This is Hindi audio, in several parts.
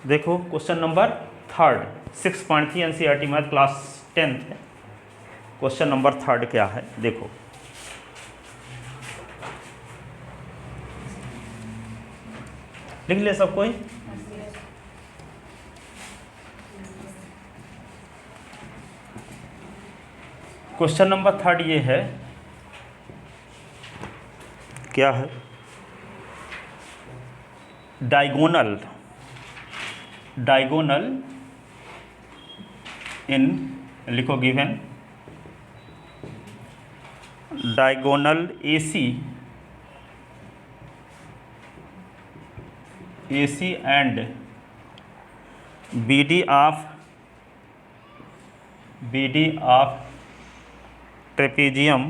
देखो question number 3 6.3 NCERT math class 10th है। क्वेश्चन नंबर 3 क्या है देखो। लिख ले सब कोई। क्वेश्चन नंबर 3 ये है, क्या है, डायगोनल इन, लिखो given, diagonal AC and BD of trapezium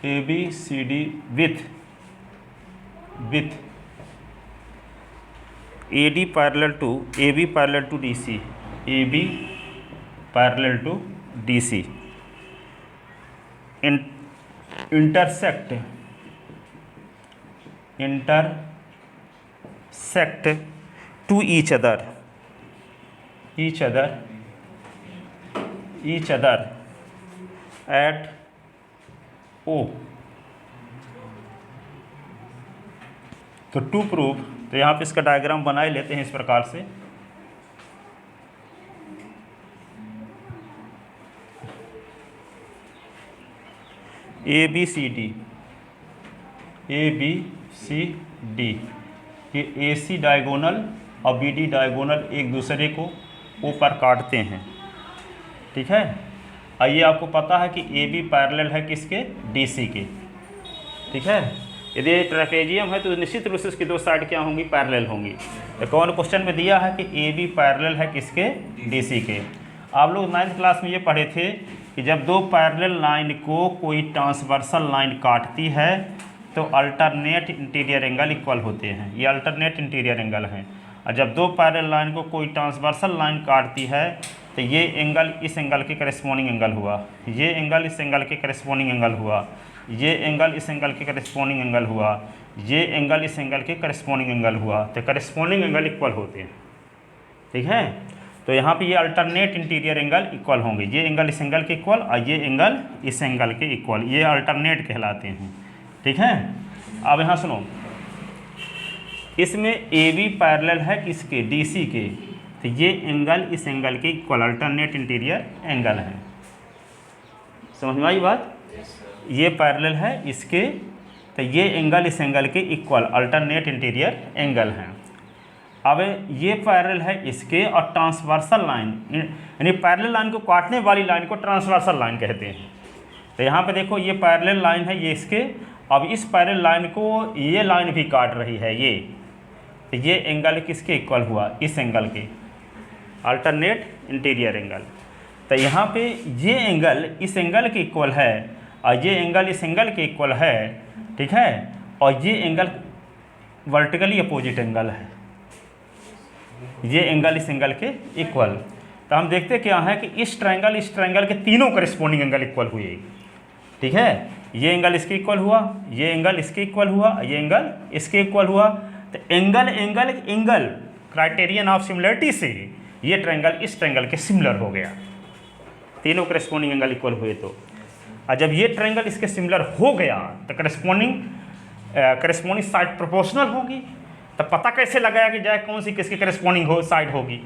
ABCD with AD parallel to AB parallel to DC intersect to each other at O। तो टू प्रूव, तो यहाँ पे इसका डायग्राम बना ही लेते हैं इस प्रकार से। ABCD ये AC डायगोनल और BD डायगोनल एक दूसरे को O पर काटते हैं, ठीक है। आइए आपको पता है कि AB पैरेलल है किसके, DC के, ठीक है। यदि ट्रेपेजियम है तो निश्चित रूप से उसकी दो साइड क्या होंगी, पैरेलल होंगी। तो कौन क्वेश्चन में दिया है कि AB पैरेलल है किसके, DC के। आप लोग 9th क्लास में ये पढ़े थे कि जब दो पैरेलल लाइन को कोई ट्रांसवर्सल लाइन काटती है तो अल्टरनेट इंटीरियर एंगल इक्वल होते हैं। ये अल्टरनेट इंटीरियर एंगल हैं। और जब दो पैरेलल लाइन को कोई ट्रांसवर्सल लाइन काटती है तो ये एंगल इस एंगल के करेस्पॉन्डिंग एंगल हुआ, ये एंगल इस एंगल के करेस्पॉन्डिंग एंगल हुआ, ये एंगल इस एंगल के करेस्पॉन्डिंग एंगल हुआ, ये एंगल इस एंगल के करेस्पॉन्डिंग एंगल हुआ। तो करेस्पॉन्डिंग एंगल इक्वल होते हैं, ठीक है। तो यहाँ पे ये अल्टरनेट इंटीरियर एंगल इक्वल होंगे, ये एंगल इस एंगल के इक्वल और ये एंगल इस एंगल के इक्वल, ये अल्टरनेट कहलाते हैं, ठीक है। अब यहाँ सुनो, इसमें AB पैरेलल है किसके, DC के, तो ये एंगल इस एंगल के इक्वल अल्टरनेट इंटीरियर एंगल है। समझ में आई बात। ये पैरेलल है इसके, तो ये एंगल इस एंगल के इक्वल अल्टरनेट इंटीरियर एंगल है। अब ये पैरेलल है इसके और ट्रांसवर्सल लाइन, यानी पैरेलल लाइन को काटने वाली लाइन को ट्रांसवर्सल लाइन कहते हैं। तो यहाँ पे देखो ये पैरेलल लाइन है ये इसके, अब इस पैरेलल लाइन को ये लाइन भी काट रही है ये, तो ये एंगल किसके इक्वल हुआ, इस एंगल के, अल्टरनेट इंटीरियर एंगल। तो यहाँ पे ये एंगल इस एंगल के इक्वल है और ये एंगल इस एंगल के इक्वल है, ठीक है। और ये एंगल वर्टिकली अपोजिट एंगल है, ये एंगल इस एंगल के इक्वल। तो हम देखते क्या है कि इस ट्रायंगल के तीनों करेस्पॉन्डिंग एंगल इक्वल हुए, ठीक है। ये एंगल इसके इक्वल हुआ, ये एंगल इसके इक्वल हुआ, ये एंगल इसके इक्वल हुआ। तो एंगल क्राइटेरियन ऑफ सिमिलरिटी से ये ट्रायंगल इस ट्रायंगल के सिमिलर हो गया, तीनों करेस्पॉन्डिंग एंगल इक्वल हुए। तो और जब ये ट्रायंगल इसके सिमिलर हो गया तो करेस्पॉन्डिंग साइड प्रोपोर्शनल होगी। तो पता कैसे लगाया कि जाए कौन सी किसके करेस्पॉन्डिंग साइड होगी।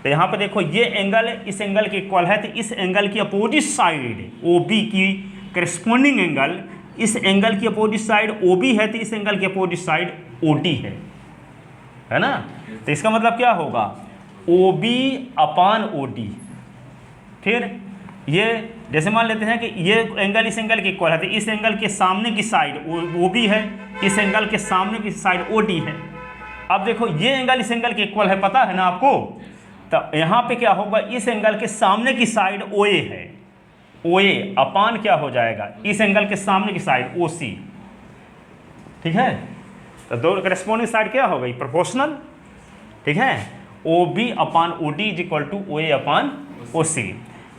तो यहाँ पे देखो ये एंगल इस एंगल के इक्वल है, तो इस एंगल की अपोजिट साइड OB की करेस्पॉन्डिंग एंगल इस एंगल की अपोजिट साइड OB है, तो इस एंगल की अपोजिट साइड OD है ना। तो इसका मतलब क्या होगा, OB अपान OD। फिर ये जैसे मान लेते हैं कि ये एंगल इस एंगल के इक्वल है, तो इस एंगल के सामने की साइड OB है, इस एंगल के सामने की साइड OD है। अब देखो ये एंगल इस एंगल के इक्वल है, पता है ना आपको। तो यहाँ पे क्या होगा, इस एंगल के सामने की साइड OA है, OA अपान क्या हो जाएगा, इस एंगल के सामने की साइड OC, ठीक है। तो दो करेस्पॉन्डिंग साइड क्या हो गई, प्रोपोर्शनल, ठीक है। OB upon OD is equal to OA upon OC।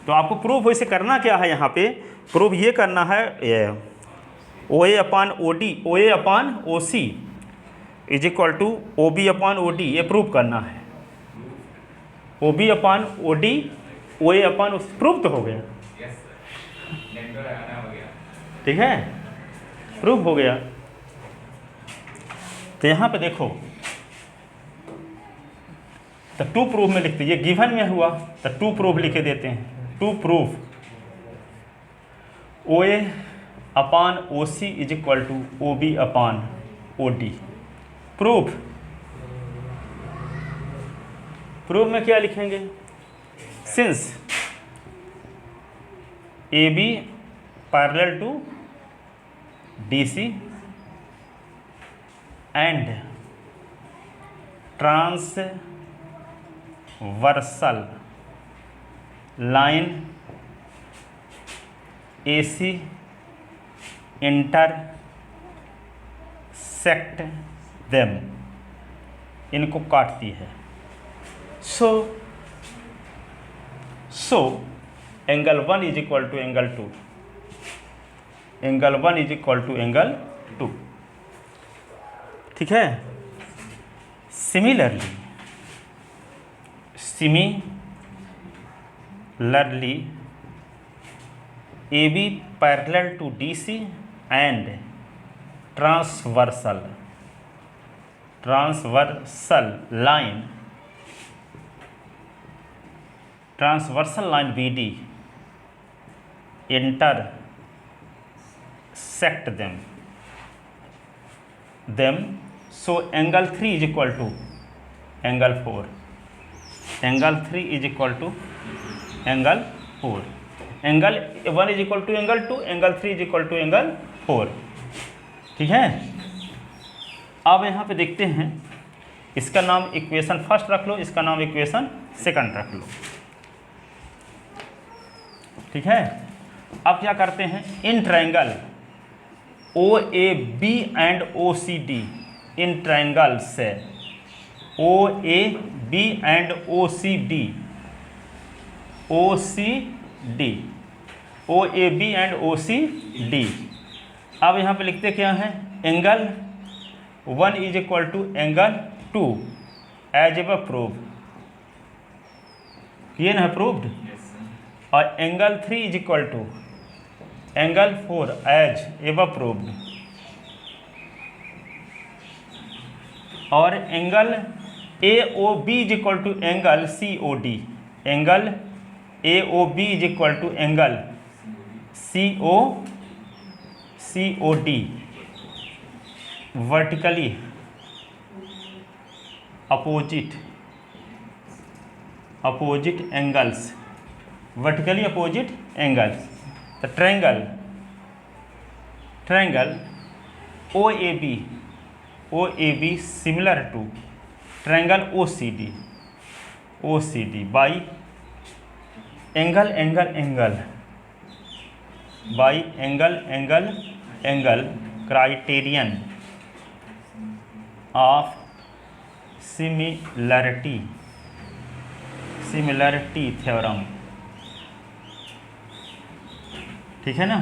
तो आपको प्रूफ वैसे करना क्या है, यहाँ पे प्रूफ ये करना है O A upon O D, O A upon O C is equal to O B upon O D, ये प्रूफ करना है। O B upon O D, O A upon O C, proof तो हो गया, ठीक है, प्रूफ हो गया। तो यहाँ पे देखो, तो टू प्रूफ में लिखते, ये गिवन में हुआ तो टू प्रूफ लिखे देते हैं। To proof O A upon O C is equal to O B upon O D. Proof, proof में क्या लिखेंगे, since A B parallel to D C and transversal line A C intersect them, इनको काटती है। So angle 1 is equal to angle 2, angle 1 is equal to angle 2, ठीक है। Similarly A B parallel to D C and transversal line B D intersect them, so angle 3 is equal to angle 4, angle 3 is equal to angle 4, angle 1 is equal to angle 2, angle 3 is equal to angle 4, ठीक है। अब यहाँ पे देखते हैं, इसका नाम इक्वेशन फर्स्ट रख लो, इसका नाम इक्वेशन सेकंड रख लो, ठीक है। अब क्या करते हैं, in triangle O A B and O C D, इन ट्रायंगल से O A B and O C D, O C D, O A B and O C D. अब यहाँ पे लिखते क्या है, angle 1 is equal to angle 2 as ever prove, ये ना प्रूव्ड, और angle 3 is equal to angle 4 as ever proved, और angle A O B is equal to angle C O D, angle A O B is equal to angle C O D, vertically opposite angles, vertically opposite angles. तो triangle O A B similar to triangle O C D by angle by angle criterion of similarity theorem, ठीक है ना।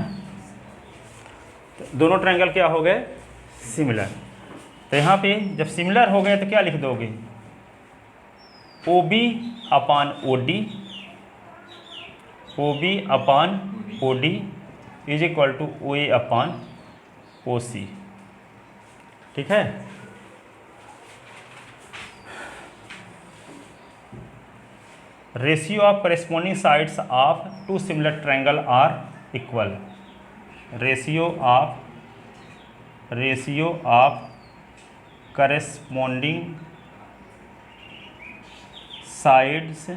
तो दोनों ट्रायंगल क्या हो गए, सिमिलर। तो यहाँ पे जब सिमिलर हो गए तो क्या लिख दोगे, O B upon O D, O B upon O D is equal to O A upon O C, ठीक है। Ratio of corresponding sides of two similar triangle are equal, ratio of corresponding sides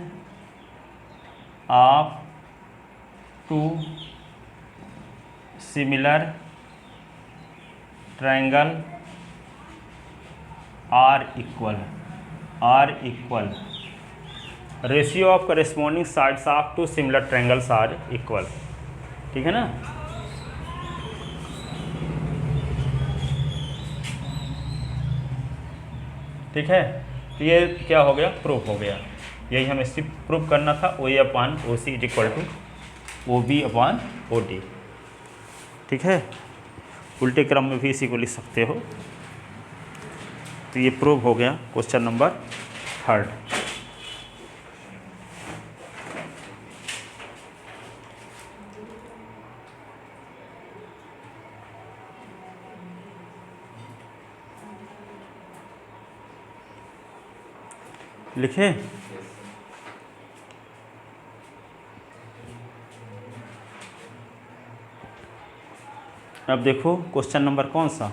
of two similar triangle are equal, ratio of corresponding sides of two similar triangles are equal, ठीक है ना। ठीक है, तो ये क्या हो गया, प्रूफ हो गया। यही हमें सिर्फ प्रूव करना था, O A upon O C is equal to O B upon O D. ठीक है, उल्टे क्रम में भी इसी को लिख सकते हो। तो ये प्रूव हो गया क्वेश्चन नंबर 3। लिखे। अब देखो क्वेश्चन नंबर कौन सा,